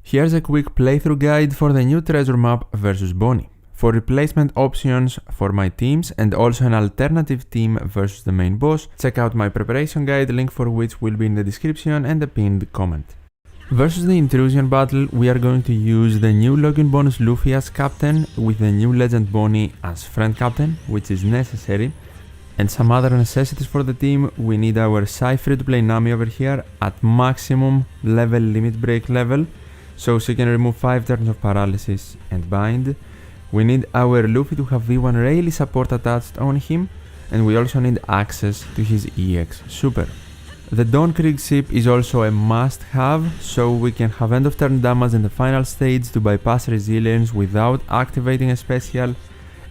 Here's a quick playthrough guide for the new treasure map vs Bonney, for replacement options for my teams and also an alternative team versus the main boss. Check out my preparation guide, link for which will be in the description and the pinned comment. Versus the Intrusion battle, we are going to use the new login bonus Luffy as captain with the new legend Bonney as friend captain, which is necessary. And some other necessities for the team: we need our Psy free-to-play Nami over here at maximum level limit break level, so she can remove 5 turns of paralysis and bind. We need our Luffy to have V1 Rayleigh support attached on him, and we also need access to his EX super. The Dawn Krieg ship is also a must-have, so we can have end of turn damage in the final stage to bypass resilience without activating a special,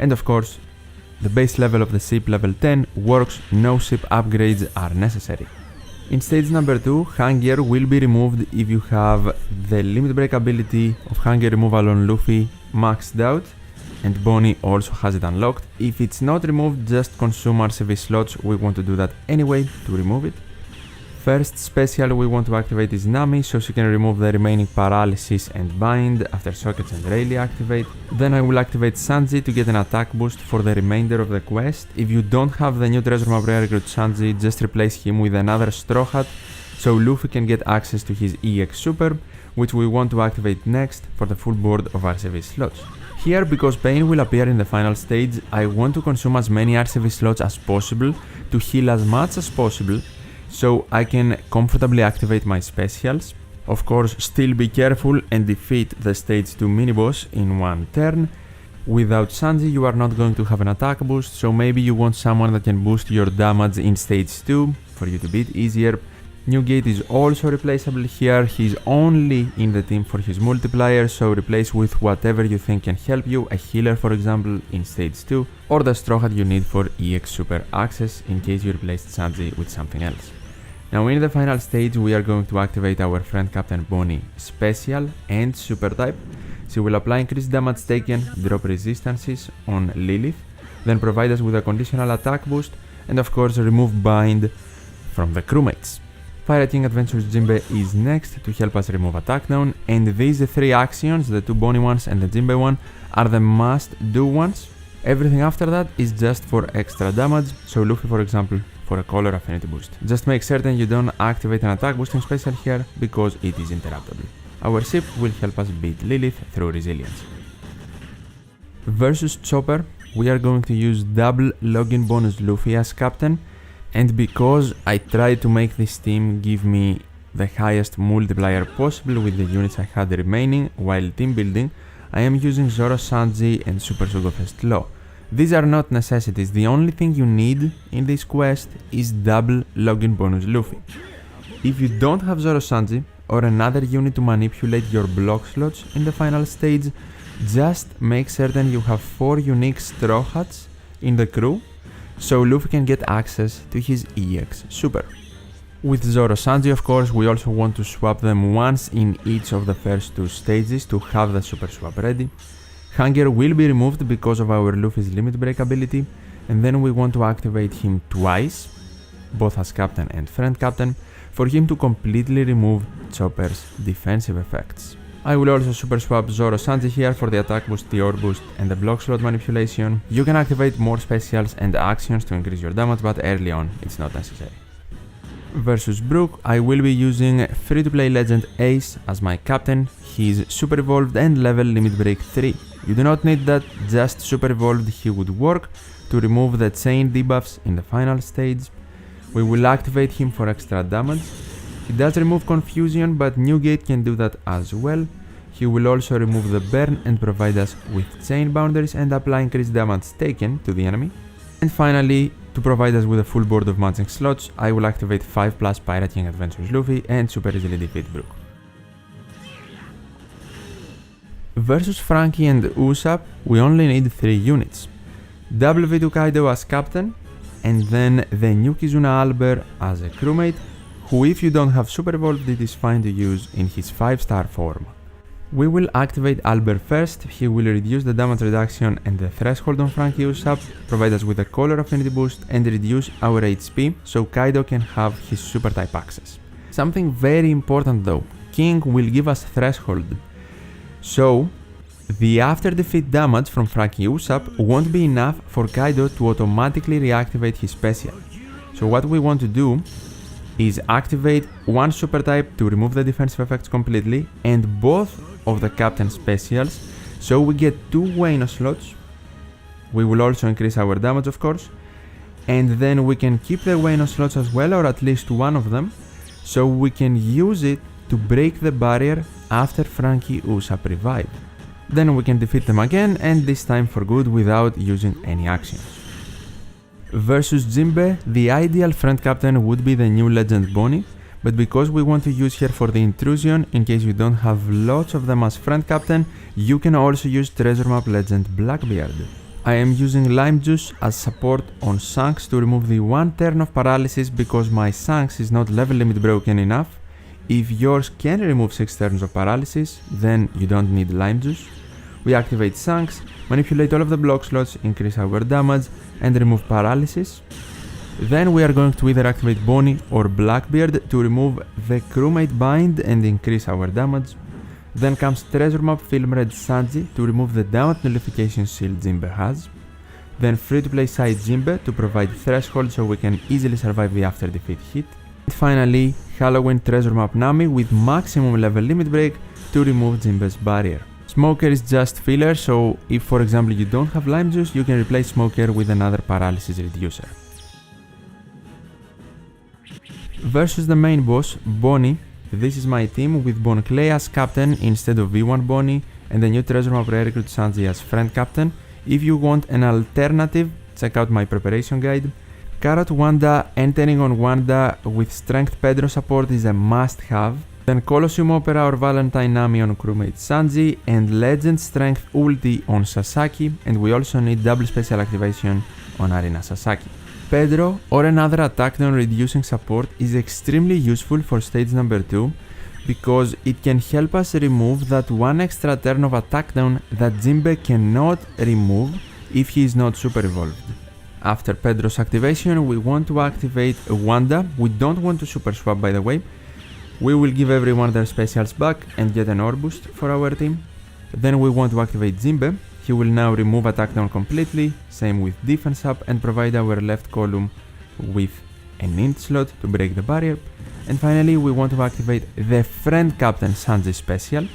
and of course, the base level of the ship level 10 works, no ship upgrades are necessary. In stage number 2, Hunger will be removed if you have the limit break ability of Hunger removal on Luffy maxed out, and Bonney also has it unlocked. If it's not removed, just consume RCV slots, we want to do that anyway to remove it. First special we want to activate is Nami, so she can remove the remaining paralysis and bind after Sockets and Rayleigh activate. Then I will activate Sanji to get an attack boost for the remainder of the quest. If you don't have the new treasure map rare recruit Sanji, just replace him with another Straw Hat, so Luffy can get access to his EX super, which we want to activate next for the full board of RCV slots. Here, because Pain will appear in the final stage, I want to consume as many RCV slots as possible to heal as much as possible, so I can comfortably activate my specials. Of course, still be careful and defeat the stage 2 mini-boss in one turn. Without Sanji, you are not going to have an attack boost, so maybe you want someone that can boost your damage in stage 2 for you to beat easier. Newgate is also replaceable here. He's only in the team for his multiplier, so replace with whatever you think can help you, a healer for example in stage 2, or the Straw Hat you need for EX super access in case you replaced Sanji with something else. Now in the final stage we are going to activate our friend Captain Bonney special and super type. She will apply increased damage taken, drop resistances on Lilith, then provide us with a conditional attack boost, and of course remove bind from the crewmates. Pirate King Adventures Jinbe is next to help us remove attack down, and these 3 actions, the 2 Bonney ones and the Jinbe one, are the must do ones. Everything after that is just for extra damage, so Luffy for example for a color affinity boost. Just make certain you don't activate an attack boosting special here because it is interruptible. Our ship will help us beat Lilith through resilience. Versus Chopper, we are going to use double login bonus Luffy as captain, and because I tried to make this team give me the highest multiplier possible with the units I had remaining while team building, I am using Zoro Sanji and Super Sugofest Law. These are not necessities, the only thing you need in this quest is double login bonus Luffy. If you don't have Zoro Sanji or another unit to manipulate your block slots in the final stage, just make certain you have 4 unique Straw Hats in the crew, so Luffy can get access to his EX super. With Zoro Sanji of course we also want to swap them once in each of the first 2 stages to have the super swap ready. Hunger will be removed because of our Luffy's limit break ability, and then we want to activate him twice, both as captain and friend captain, for him to completely remove Chopper's defensive effects. I will also super swap Zoro Sanji here for the attack boost, the ore boost and the block slot manipulation. You can activate more specials and actions to increase your damage, but early on it's not necessary. Versus Brook, I will be using free-to-play legend Ace as my captain. He's super evolved and level limit break 3. You do not need that, just super evolved he would work to remove the chain debuffs in the final stage. We will activate him for extra damage. He does remove confusion, but Newgate can do that as well. He will also remove the burn and provide us with chain boundaries and apply increased damage taken to the enemy. And finally, to provide us with a full board of matching slots, I will activate 5+ Pirate King Adventures Luffy and super easily defeat Brook. Versus Franky and Usopp, we only need 3 units. W2 Kaido as captain, and then the new Kizuna Albert as a crewmate, who if you don't have super evolved it is fine to use in his 5-star form. We will activate Albert first. He will reduce the damage reduction and the threshold on Franky Usopp, provide us with a color affinity boost and reduce our HP so Kaido can have his super type access. Something very important though, king will give us threshold. So, the after defeat damage from Franky Usopp won't be enough for Kaido to automatically reactivate his special. So what we want to do is activate one super type to remove the defensive effects completely and both of the captain specials, so we get 2 Wano slots. We will also increase our damage, of course, and then we can keep the Wano slots as well, or at least one of them, so we can use it to break the barrier after Franky Usopp revive. Then we can defeat them again, and this time for good without using any actions. Versus Jinbe, the ideal friend captain would be the new legend Bonney, but because we want to use her for the intrusion, in case you don't have lots of them as friend captain, you can also use treasure map legend Blackbeard. I am using lime juice as support on Shanks to remove the 1 turn of paralysis because my Shanks is not level limit broken enough. If yours can remove 6 turns of paralysis, then you don't need lime juice. We activate Shanks, manipulate all of the block slots, increase our damage, and remove paralysis. Then we are going to either activate Bonney or Blackbeard to remove the crewmate bind and increase our damage. Then comes Treasure Map Film Red Sanji to remove the damage nullification shield Jinbe has. Then free to play side Jinbe to provide threshold so we can easily survive the after defeat hit. And finally, Halloween Treasure Map Nami with maximum level limit break to remove Jinbe's barrier. Smoker is just filler, so if for example you don't have lime juice, you can replace Smoker with another paralysis reducer. Versus the main boss, Bonney, this is my team with Bon Clay as captain instead of V1 Bonney and the new Treasure Map Rare Recruit Sanji as friend captain. If you want an alternative, check out my preparation guide. Carrot Wanda entering on Wanda with Strength Pedro support is a must-have. Then Colosseum Opera or Valentine Nami on crewmate Sanji and Legend Strength Ulti on Sasaki, and we also need double special activation on Arena Sasaki. Pedro or another attack down reducing support is extremely useful for stage number 2 because it can help us remove that 1 extra turn of attack down that Jinbe cannot remove if he is not super evolved. After Pedro's activation, we want to activate Wanda. We don't want to super swap, by the way. We will give everyone their specials back and get an ore boost for our team. Then we want to activate Jinbe. He will now remove attack down completely, same with defense up, and provide our left column with an int slot to break the barrier. And finally we want to activate the friend captain Sanji special,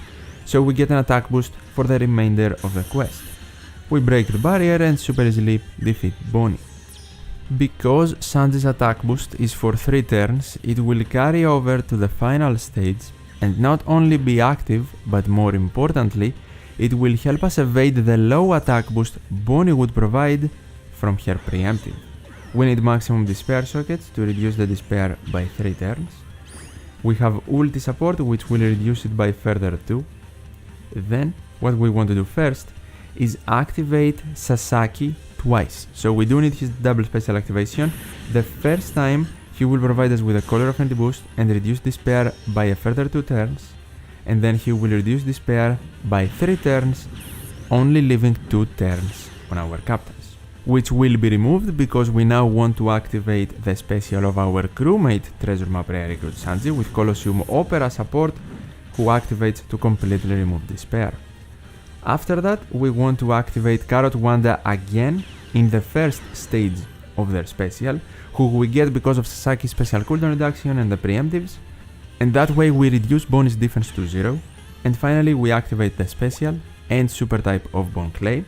so we get an attack boost for the remainder of the quest. We break the barrier and super easily defeat Bonney. Because Sanji's attack boost is for 3 turns, it will carry over to the final stage and not only be active, but more importantly, it will help us evade the low attack boost Bonney would provide from her preemptive. We need maximum despair sockets to reduce the despair by 3 turns. We have ulti support which will reduce it by further 2. Then what we want to do first is activate Sasaki twice. So we do need his double special activation. The first time he will provide us with a Color Affinity boost and reduce despair by a further 2 turns. And then he will reduce despair by 3 turns, only leaving 2 turns on our captains, which will be removed because we now want to activate the special of our crewmate Treasure Map Rare Recruit Sanji with Colosseum Opera support, who activates to completely remove despair. After that, we want to activate Carrot Wanda again in the first stage of their special, who we get because of Sasaki's special cooldown reduction and the preemptives, and that way we reduce Bonney's defense to 0. And finally we activate the special and super type of Bon Clay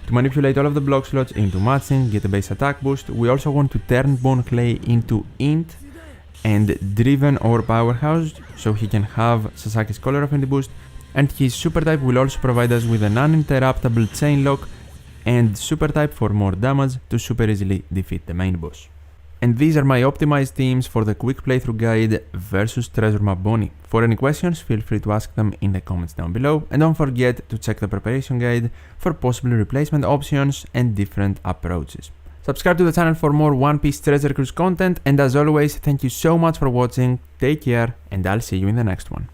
to manipulate all of the block slots into matching, get a base attack boost. We also want to turn Bon Clay into int and driven or powerhouse so he can have Sasaki's Color Affinity boost, and his super type will also provide us with an uninterruptible chain lock and super type for more damage to super easily defeat the main boss. And these are my optimized teams for the quick playthrough guide versus Treasure Map Bonney. For any questions, feel free to ask them in the comments down below, and don't forget to check the preparation guide for possible replacement options and different approaches. Subscribe to the channel for more One Piece Treasure Cruise content, and as always, thank you so much for watching, take care, and I'll see you in the next one.